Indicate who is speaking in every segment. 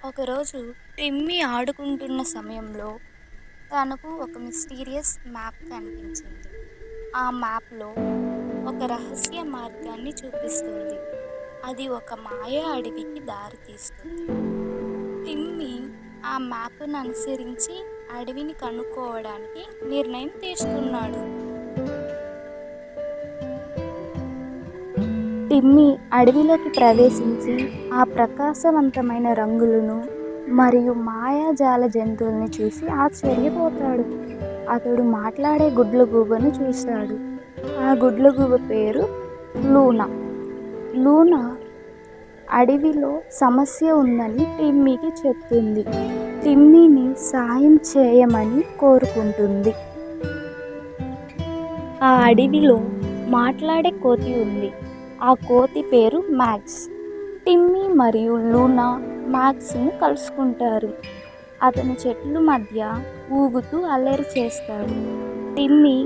Speaker 1: ఒకరోజు టిమ్మీ ఆడుకుంటున్న సమయంలో తనకు ఒక మిస్టీరియస్ మ్యాప్ కనిపించింది. ఆ మ్యాప్లో ఒక రహస్య మార్గాన్ని చూపిస్తుంది. అది ఒక మాయా అడవికి దారి తీస్తుంది. టిమ్మీ ఆ మ్యాప్ను అనుసరించి అడవిని కనుక్కోవడానికి నిర్ణయం తీసుకున్నాడు. టిమ్మీ అడవిలోకి ప్రవేశించి ఆ ప్రకాశవంతమైన రంగులను మరియు మాయాజాల జంతువుల్ని చూసి ఆశ్చర్యపోతాడు. అతడు మాట్లాడే గుడ్లగూబను చూశాడు. ఆ గుడ్లగూబ పేరు లూనా. లూనా అడవిలో సమస్య ఉందని టిమ్మీకి చెప్తుంది. టిమ్మీని సాయం చేయమని కోరుకుంటుంది. ఆ అడవిలో మాట్లాడే కోతి ఉంది. ఆ కోతి పేరు మ్యాక్స్. టిమ్మీ మరియు లూనా మ్యాక్స్ను కలుసుకుంటారు. అతను చెట్ల మధ్య ఊగుతూ అల్లరి చేస్తాడు. టిమ్మీ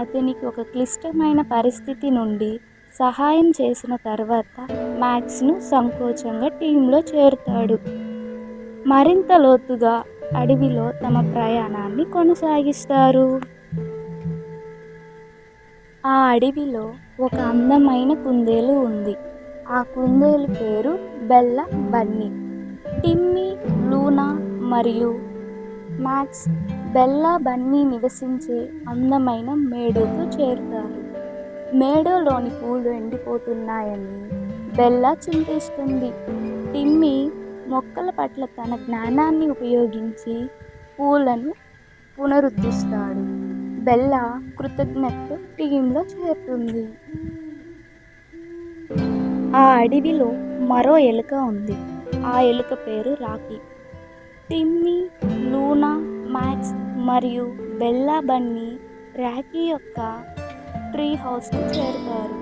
Speaker 1: అతనికి ఒక క్లిష్టమైన పరిస్థితి నుండి సహాయం చేసిన తర్వాత మ్యాక్స్ను సంకోచంగా టీంలో చేరుతాడు. మరింత లోతుగా అడవిలో తమ ప్రయాణాన్ని కొనసాగిస్తారు. ఆ అడవిలో ఒక అందమైన కుందేలు ఉంది. ఆ కుందేలు పేరు బెల్లా బన్నీ. టిమ్మీ, లూనా మరియు మ్యాక్స్ బెల్లా బన్నీ నివసించే అందమైన మేడోకు చేరుతారు. మేడోలోని పూలు ఎండిపోతున్నాయని బెల్లా చింతిస్తుంది. టిమ్మీ మొక్కల పట్ల తన జ్ఞానాన్ని ఉపయోగించి పూలను పునరుద్ధరిస్తాడు. బెల్లా కృతజ్ఞతతో టీంలో చేరుతుంది. ఆ అడవిలో మరో ఎలుక ఉంది. ఆ ఎలుక పేరు రాకీ. టిమ్మీ, లూనా, మ్యాక్స్ మరియు బెల్లా బన్నీ రాకీ యొక్క ట్రీ హౌస్కు చేరుతారు.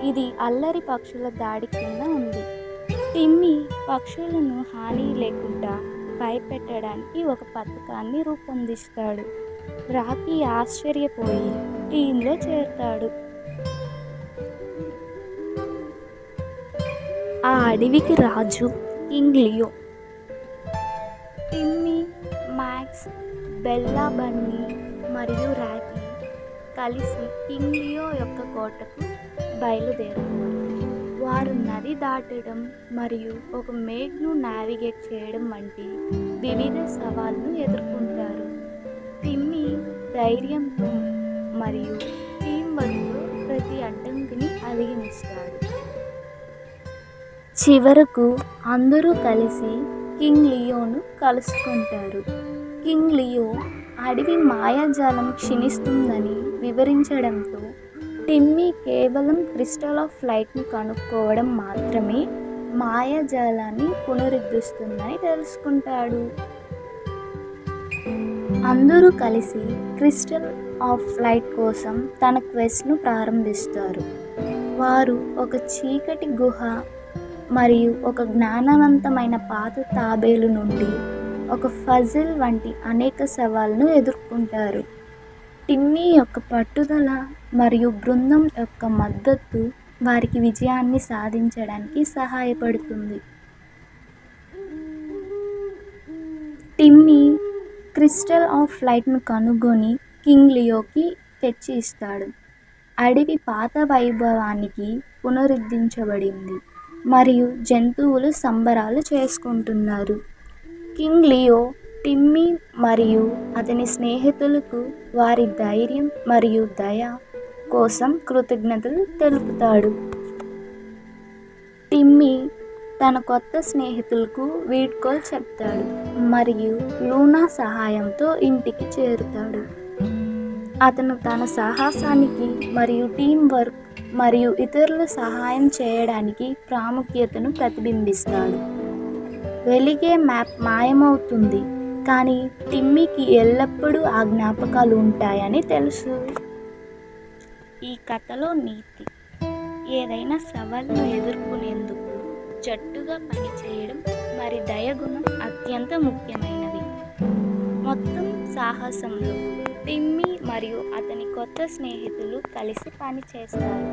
Speaker 1: ఇది అల్లరి పక్షుల దాడి కింద ఉంది. టిమ్మీ పక్షులను హాని లేకుండా భయపెట్టడానికి ఒక పథకాన్ని రూపొందిస్తాడు. రాకీ ఆశ్చర్యపోయి టీంలో చేరుతాడు. ఆ అడవికి రాజు king Leo. Timmy, Max, Bella Bunny మరియు రాకీ కలిసి కింగ్ లియో యొక్క కోటకు బయలుదేరారు. వారు నది దాటడం మరియు ఒక మేఘ్ను నావిగేట్ చేయడం వంటి వివిధ సవాళ్లను ఎదుర్కొంటారు. టిమ్మీ ధైర్యంతో మరియు టీం వర్క్తో ప్రతి అడ్డంకిని అధిగమిస్తాడు. చివరకు అందరూ కలిసి కింగ్ లియోను కలుసుకుంటారు. కింగ్ లియో అడవి మాయాజాలం క్షీణిస్తుందని వివరించడంతో టిమ్మీ కేవలం క్రిస్టల్ ఆఫ్ లైట్ను కనుక్కోవడం మాత్రమే మాయాజాలాన్ని పునరుద్ధరిస్తుందని తెలుసుకుంటాడు. అందరూ కలిసి క్రిస్టల్ ఆఫ్ లైట్ కోసం తన క్వెస్ట్ను ప్రారంభిస్తారు. వారు ఒక చీకటి గుహ మరియు ఒక జ్ఞానవంతమైన పాత తాబేలు నుండి ఒక ఫజిల్ వంటి అనేక సవాళ్లను ఎదుర్కొంటారు. టిమ్మీ యొక్క పట్టుదల మరియు బృందం యొక్క మద్దతు వారికి విజయాన్ని సాధించడానికి సహాయపడుతుంది. టిమ్మీ క్రిస్టల్ ఆఫ్ లైట్ను కనుగొని కింగ్ లియోకి తెచ్చి ఇస్తాడు. అడవి పాత వైభవానికి పునరుద్ధరించబడింది మరియు జంతువులు సంబరాలు చేసుకుంటున్నారు. కింగ్ లియో టిమ్మీ మరియు అతని స్నేహితులకు వారి ధైర్యం మరియు దయ కోసం కృతజ్ఞతలు తెలుపుతాడు. టిమ్మీ తన కొత్త స్నేహితులకు వీడ్కోలు చెప్తాడు మరియు లూనా సహాయంతో ఇంటికి చేరుతాడు. అతను తన సాహసానికి మరియు టీం వర్క్ మరియు ఇతరులు సహాయం చేయడానికి ప్రాముఖ్యతను ప్రతిబింబిస్తాడు. వెలిగే మ్యాప్ మాయమవుతుంది, కానీ టిమ్మీకి ఎల్లప్పుడూ ఆ జ్ఞాపకాలు ఉంటాయని తెలుసు. ఈ కథలో నీతి: ఏదైనా సవాలును ఎదుర్కొనేందుకు జట్టుగా పనిచేయడం మరి దయగుణం అత్యంత ముఖ్యమైనవి. మొత్తం సాహసంలో టిమ్మీ మరియు అతని కొత్త స్నేహితులు కలిసి పనిచేస్తారు.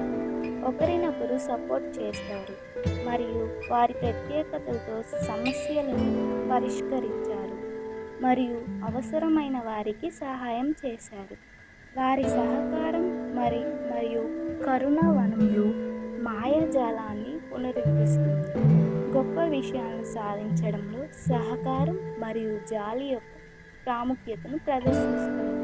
Speaker 1: ఒకరినొకరు సపోర్ట్ చేస్తారు మరియు వారి ప్రత్యేకతలతో సమస్యలను పరిష్కరించారు మరియు అవసరమైన వారికి సహాయం చేశారు. వారి సహకారం మరియు కరుణ వనంలో మాయాజాలాన్ని పునరుద్ధరిస్తుంది. గొప్ప విషయాలను సాధించడంలో సహకారం మరియు జాలి యొక్క ప్రాముఖ్యతను ప్రదర్శిస్తుంది.